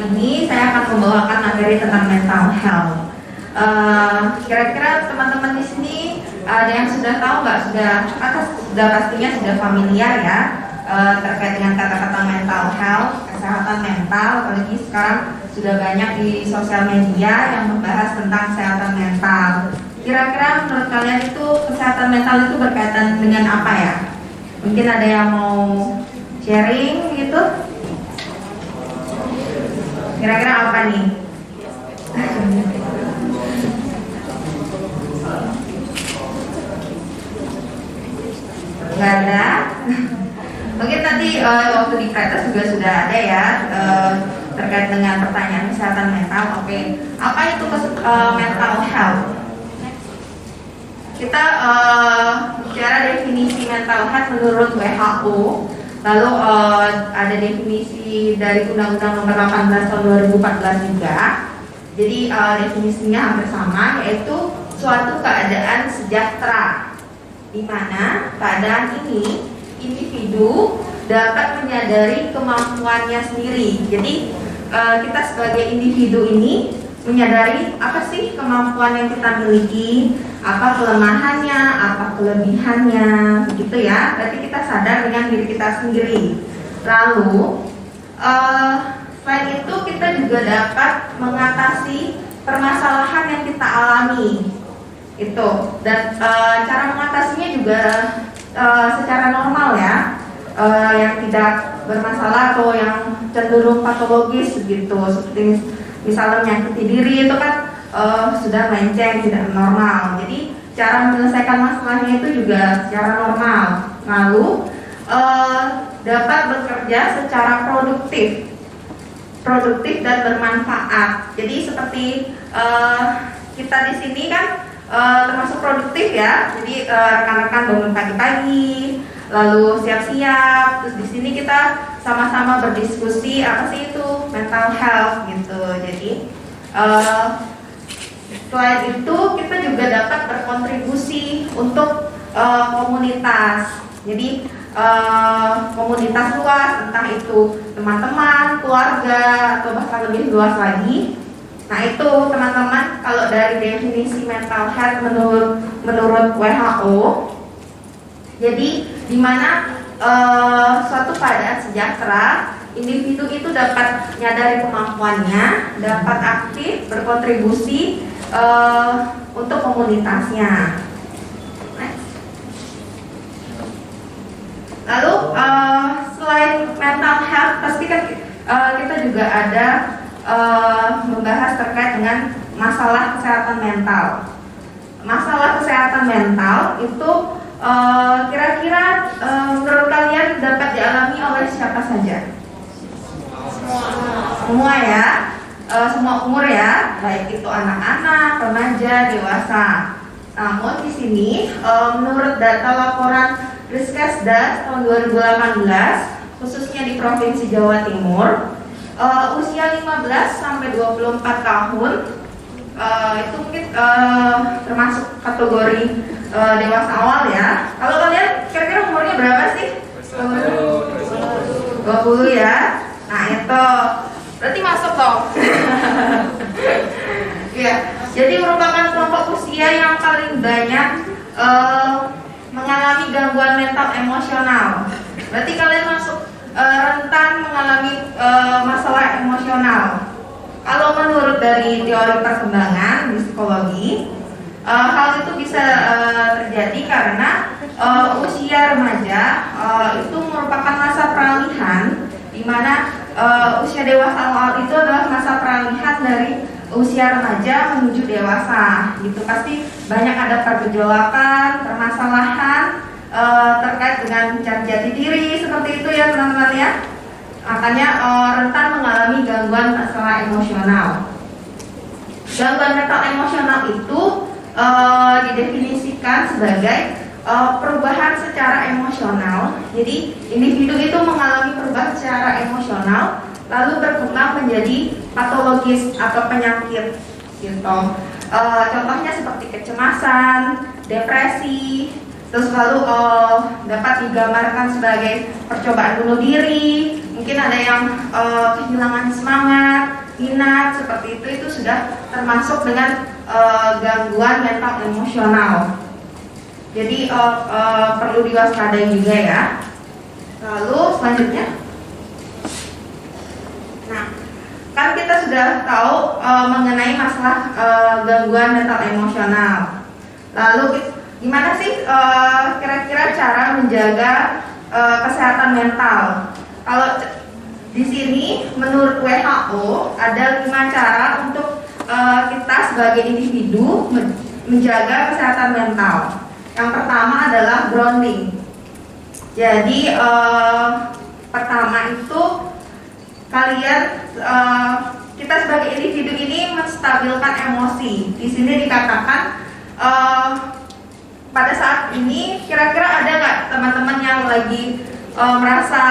ini saya akan membawakan materi tentang mental health. Kira-kira teman-teman di sini ada yang sudah tahu nggak? Sudah pastinya sudah familiar ya terkait dengan kata-kata mental health, kesehatan mental. Apalagi sekarang sudah banyak di sosial media yang membahas tentang kesehatan mental. Kira-kira menurut kalian itu kesehatan mental itu berkaitan dengan apa ya? Mungkin ada yang mau sharing gitu? Kira-kira apa nih? Nggak ada? Mungkin tadi waktu di Pretes juga sudah ada ya terkait dengan pertanyaan kesehatan mental. Oke, apa itu mental health? Kita bicara definisi mental health menurut WHO. Lalu ada definisi dari Undang-Undang Nomor 18 Tahun 2014 juga. Jadi definisinya hampir sama, yaitu suatu keadaan sejahtera, di mana keadaan ini individu dapat menyadari kemampuannya sendiri. Jadi kita sebagai individu ini menyadari apa sih kemampuan yang kita miliki, apa kelemahannya, apa kelebihannya, begitu ya. Berarti kita sadar dengan diri kita sendiri. Lalu selain itu kita juga dapat mengatasi permasalahan yang kita alami. Itu. Dan cara mengatasinya juga secara normal ya, yang tidak bermasalah atau yang cenderung patologis gitu, seperti misalnya menyakiti diri itu kan sudah melenceng, tidak normal. Jadi cara menyelesaikan masalahnya itu juga secara normal. Lalu dapat bekerja secara produktif dan bermanfaat. Jadi seperti kita di sini kan termasuk produktif ya. Jadi rekan-rekan bangun pagi-pagi, lalu siap-siap. Terus di sini kita sama-sama berdiskusi apa sih itu mental health gitu. Jadi selain itu kita juga dapat berkontribusi untuk komunitas. Jadi komunitas luas, entah itu teman-teman, keluarga, atau bahkan lebih luas lagi. Nah itu teman-teman, kalau dari definisi mental health menurut WHO, jadi di mana suatu keadaan sejahtera, individu itu dapat menyadari kemampuannya, dapat aktif berkontribusi untuk komunitasnya. Lalu selain mental health, pasti kan kita juga ada membahas terkait dengan masalah kesehatan mental. Masalah kesehatan mental itu kira-kira menurut kalian dapat dialami oleh siapa saja? Semua ya, semua umur ya, baik itu anak-anak, remaja, dewasa. Namun di sini menurut data laporan Riskesdas tahun 2018, khususnya di Provinsi Jawa Timur, usia 15 sampai 24 tahun itu mungkin termasuk kategori dewasa awal ya. Kalau kalian kira-kira umurnya berapa sih? 20 ya. Nah itu berarti masuk dong. Ya, jadi merupakan kelompok usia yang paling banyak mengalami gangguan mental emosional. Berarti kalian masuk rentan mengalami masalah emosional. Kalau menurut dari teori perkembangan di psikologi, hal itu bisa terjadi karena usia remaja itu merupakan masa peralihan, di mana usia dewasa awal itu adalah masa peralihan dari usia remaja menuju dewasa. Gitu pasti banyak ada pergejolakan, permasalahan terkait dengan jati diri seperti itu ya teman-teman ya. Makanya rentan mengalami gangguan masalah emosional. Gangguan mental emosional itu didefinisikan sebagai perubahan secara emosional. Jadi individu itu mengalami perubahan secara emosional lalu berkembang menjadi patologis atau penyakit gitu. Contohnya seperti kecemasan, depresi, terus lalu dapat digambarkan sebagai percobaan bunuh diri, mungkin ada yang kehilangan semangat, minat, seperti itu sudah termasuk dengan gangguan mental emosional. Jadi perlu diwaspadai juga ya. Lalu selanjutnya, nah kan kita sudah tahu mengenai masalah gangguan mental emosional. Lalu gimana sih kira-kira cara menjaga kesehatan mental? Kalau di sini menurut WHO ada 5 cara untuk kita sebagai individu menjaga kesehatan mental. Yang pertama adalah grounding. Jadi pertama itu kalian kita sebagai individu ini menstabilkan emosi. Di sini dikatakan pada saat ini kira-kira ada nggak teman-teman yang lagi merasa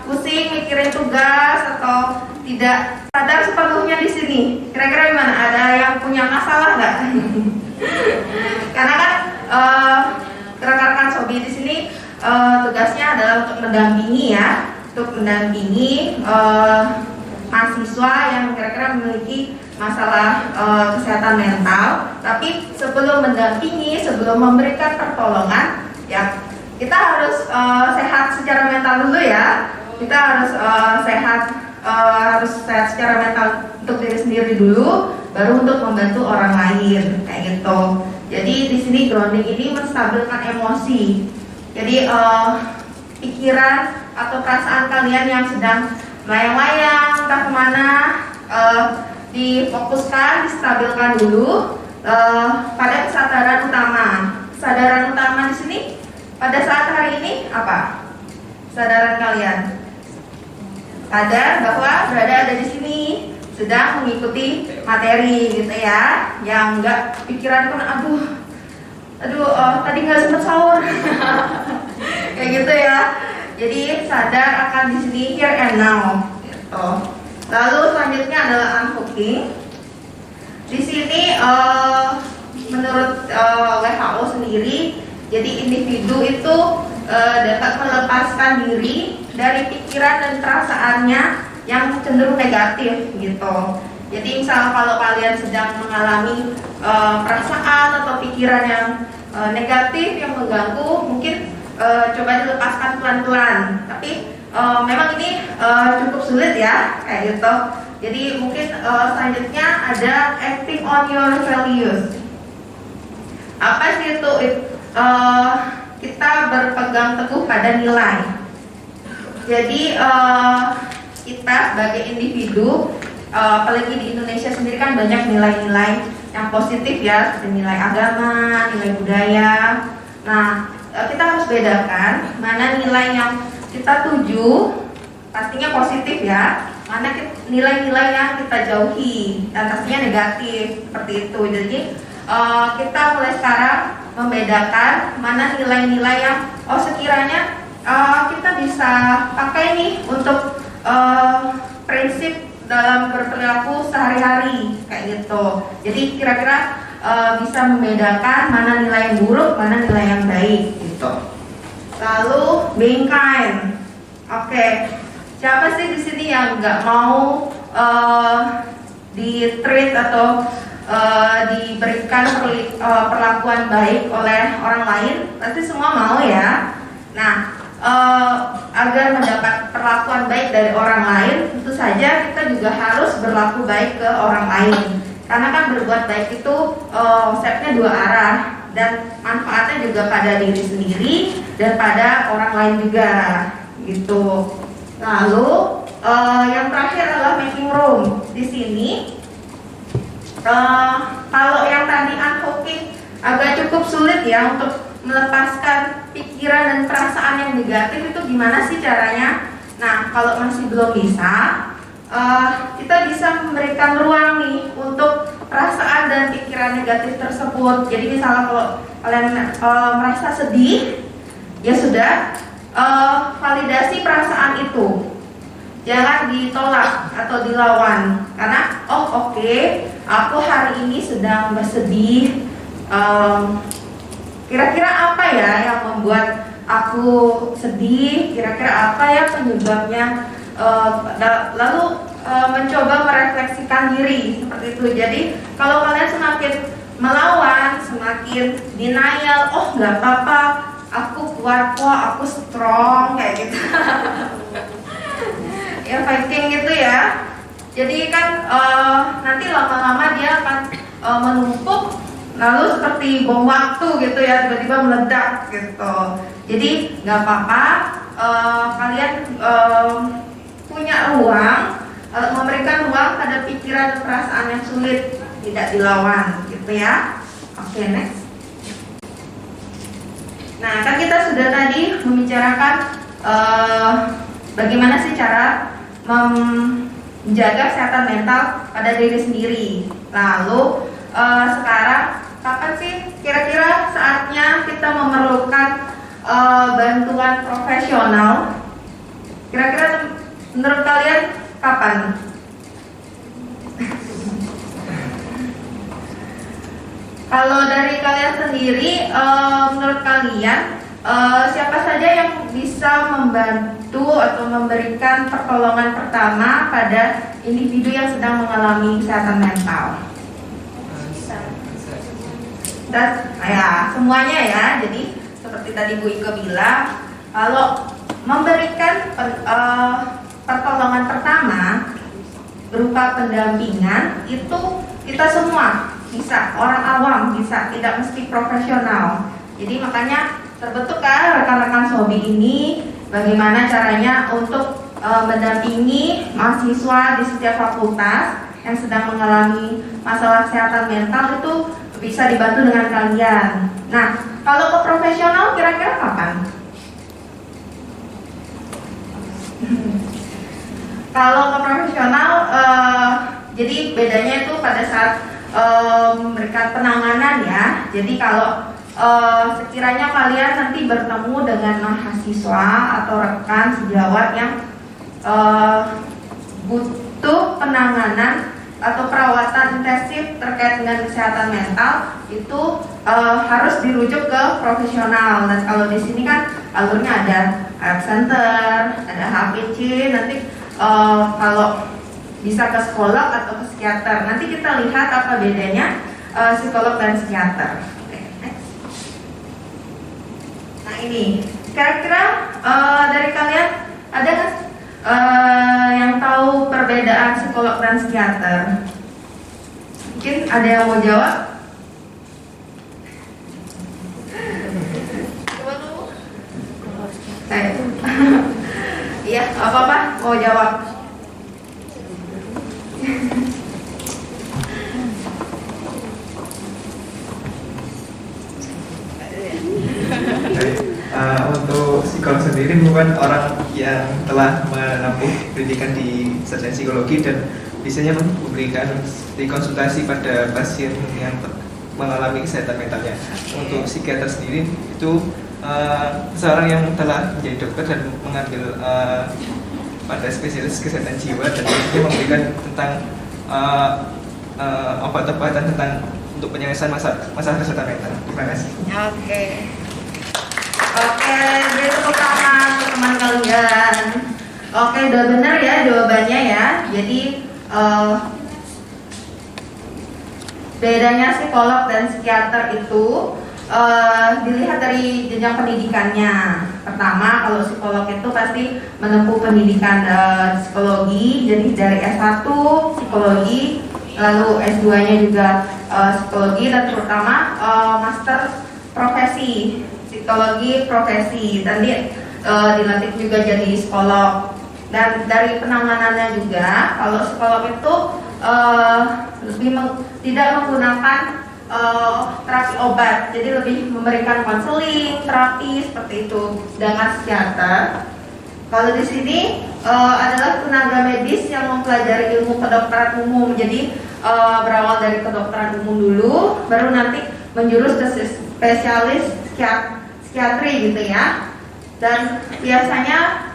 pusing mikirin tugas atau tidak sadar sepenuhnya di sini? Kira-kira gimana? Ada yang punya masalah nggak? Karena kan rekan-rekan Sobi di sini tugasnya adalah untuk mendampingi ya, untuk mendampingi mahasiswa yang kira-kira memiliki masalah kesehatan mental. Tapi sebelum mendampingi, sebelum memberikan pertolongan, ya kita harus sehat secara mental dulu ya. Kita harus sehat secara mental untuk diri sendiri dulu, baru untuk membantu orang lain kayak gitu. Jadi di sini grounding ini menstabilkan emosi. Jadi pikiran atau perasaan kalian yang sedang melayang-layang entah kemana, difokuskan, distabilkan dulu pada kesadaran utama. Kesadaran utama di sini pada saat hari ini apa? Kesadaran kalian sadar bahwa berada ada di sini, sedang mengikuti materi gitu ya, yang enggak pikiran pun tadi nggak sempat sahur kayak gitu ya. Jadi sadar akan di sini, here and now gitu. Lalu selanjutnya adalah unhooking. Di sini menurut WHO sendiri, jadi individu itu dapat melepaskan diri dari pikiran dan perasaannya yang cenderung negatif gitu. Jadi misalnya kalau kalian sedang mengalami perasaan atau pikiran yang negatif yang mengganggu, mungkin coba dilepaskan pelan-pelan. Tapi memang ini cukup sulit ya kayak gitu. Jadi mungkin selanjutnya ada acting on your values. Apa sih itu? Kita berpegang teguh pada nilai. Jadi kita sebagai individu, apalagi di Indonesia sendiri kan banyak nilai-nilai yang positif ya, seperti nilai agama, nilai budaya. Nah, kita harus bedakan mana nilai yang kita tuju, pastinya positif ya, mana nilai-nilai yang kita jauhi, dan pastinya negatif, seperti itu. Jadi kita mulai sekarang membedakan mana nilai-nilai yang sekiranya kita bisa pakai nih untuk prinsip dalam berperilaku sehari-hari kayak gitu. Jadi kira-kira bisa membedakan mana nilai yang buruk, mana nilai yang baik gitu. Lalu being kind. Oke. Siapa sih di sini yang nggak mau di-treat atau diberikan perlakuan baik oleh orang lain? Pasti semua mau ya. Nah, agar mendapat perlakuan baik dari orang lain, tentu saja kita juga harus berlaku baik ke orang lain. Karena kan berbuat baik itu konsepnya dua arah, dan manfaatnya juga pada diri sendiri dan pada orang lain juga gitu. Lalu yang terakhir adalah making room. Di sini kalau yang tadi unhooking agak cukup sulit ya untuk melepaskan pikiran dan perasaan yang negatif, itu gimana sih caranya? Nah, kalau masih belum bisa, kita bisa memberikan ruang nih untuk perasaan dan pikiran negatif tersebut. Jadi misalnya kalau kalian merasa sedih, ya sudah, validasi perasaan itu, jangan ditolak atau dilawan. Karena oke, aku hari ini sedang bersedih. Kira-kira apa ya yang membuat aku sedih? Kira-kira apa ya penyebabnya? lalu mencoba merefleksikan diri seperti itu. Jadi kalau kalian semakin melawan, semakin denial, oh nggak apa-apa, aku kuat kok, aku strong kayak gitu. Ya fighting gitu ya. Jadi kan nanti lama-lama dia akan menumpuk, lalu seperti bom waktu gitu ya, tiba-tiba meledak gitu. Jadi nggak apa-apa, kalian punya ruang, memberikan ruang pada pikiran dan perasaan yang sulit, tidak dilawan gitu ya. Oke, next. Nah, kan kita sudah tadi membicarakan bagaimana sih cara menjaga kesehatan mental pada diri sendiri. Lalu sekarang kapan sih kira-kira saatnya kita memerlukan bantuan profesional? Kira-kira menurut kalian kapan? Kalau dari kalian sendiri, menurut kalian siapa saja yang bisa membantu atau memberikan pertolongan pertama pada individu yang sedang mengalami kesehatan mental? Dan ya semuanya ya. Jadi seperti tadi Bu Iko bilang, kalau memberikan pertolongan pertama berupa pendampingan itu kita semua bisa, orang awam bisa, tidak mesti profesional. Jadi makanya terbentuk kan rekan-rekan Sobi ini, bagaimana caranya untuk mendampingi mahasiswa di setiap fakultas yang sedang mengalami masalah kesehatan mental itu bisa dibantu dengan kalian. Nah, kalau ke profesional kira-kira kapan? Kalau ke profesional, jadi bedanya itu pada saat memberikan penanganan ya. Jadi kalau sekiranya kalian nanti bertemu dengan mahasiswa atau rekan sejawat yang butuh penanganan atau perawatan intensif terkait dengan kesehatan mental, itu harus dirujuk ke profesional. Dan kalau di sini kan alurnya ada Health Center, ada HPC, nanti kalau bisa ke psikolog atau ke psikiater. Nanti kita lihat apa bedanya psikolog dan psikiater. Nah ini, kira-kira dari kalian ada nggak yang tahu perbedaan psikolog dan psikiater? Mungkin ada yang mau jawab? Iya, apa-apa mau jawab? Untuk psikolog sendiri bukan orang yang telah menempuh pendidikan di sarjana psikologi dan biasanya memberikan konsultasi pada pasien yang mengalami kesehatan mentalnya. Untuk psikiater sendiri itu seorang yang telah menjadi dokter dan mengambil pada spesialis kesehatan jiwa dan biasanya memberikan tentang obat-obatan tentang untuk penyelesaian masalah kesehatan mental. Terima kasih. Oke, beri tepuk tangan untuk teman kalian. Oke, udah benar ya jawabannya ya. Jadi bedanya psikolog dan psikiater itu dilihat dari jenjang pendidikannya. Pertama, kalau psikolog itu pasti menempuh pendidikan psikologi, jadi dari S1 psikologi, lalu S2-nya juga psikologi, dan terutama master profesi psikologi profesi. Nanti dilatih juga jadi psikolog. Dan dari penanganannya juga, kalau psikolog itu tidak menggunakan terapi obat, jadi lebih memberikan konseling, terapi seperti itu. Sedangkan psikiater, kalau di sini adalah tenaga medis yang mempelajari ilmu kedokteran umum. Jadi berawal dari kedokteran umum dulu, baru nanti menjurus ke spesialis psikiatri gitu ya. Dan biasanya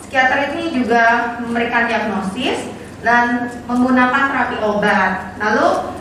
psikiater ini juga memberikan diagnosis dan menggunakan terapi obat. Lalu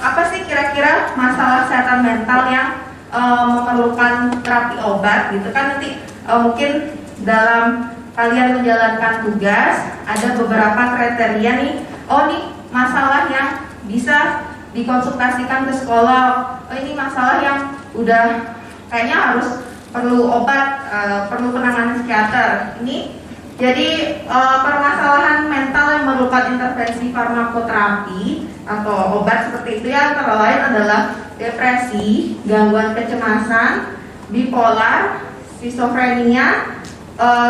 apa sih kira-kira masalah kesehatan mental yang memerlukan terapi obat gitu kan? Nanti mungkin dalam kalian menjalankan tugas, ada beberapa kriteria nih. Oh, nih masalah yang bisa dikonsultasikan ke psikolog. Oh, ini masalah yang udah kayaknya harus perlu obat, perlu penanganan psikiater. Ini jadi permasalahan mental yang merupakan intervensi farmakoterapi atau obat seperti itu ya, antara lain adalah depresi, gangguan kecemasan, bipolar, skizofrenia,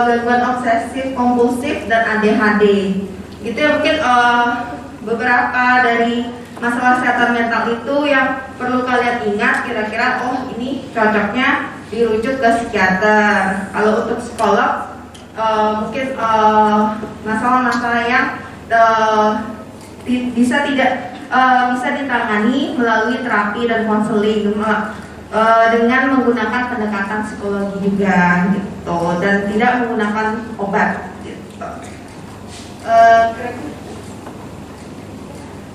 gangguan obsesif kompulsif, dan ADHD. Itu ya mungkin beberapa dari masalah kesehatan mental itu yang perlu kalian ingat. Kira-kira oh ini cocoknya dirujuk ke psikiater. Kalau untuk psikolog mungkin masalah-masalah yang bisa ditangani melalui terapi dan konseling dengan menggunakan pendekatan psikologi juga gitu, dan tidak menggunakan obat gitu.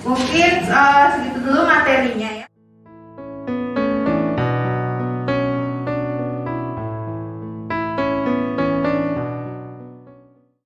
Mungkin segitu dulu materinya ya.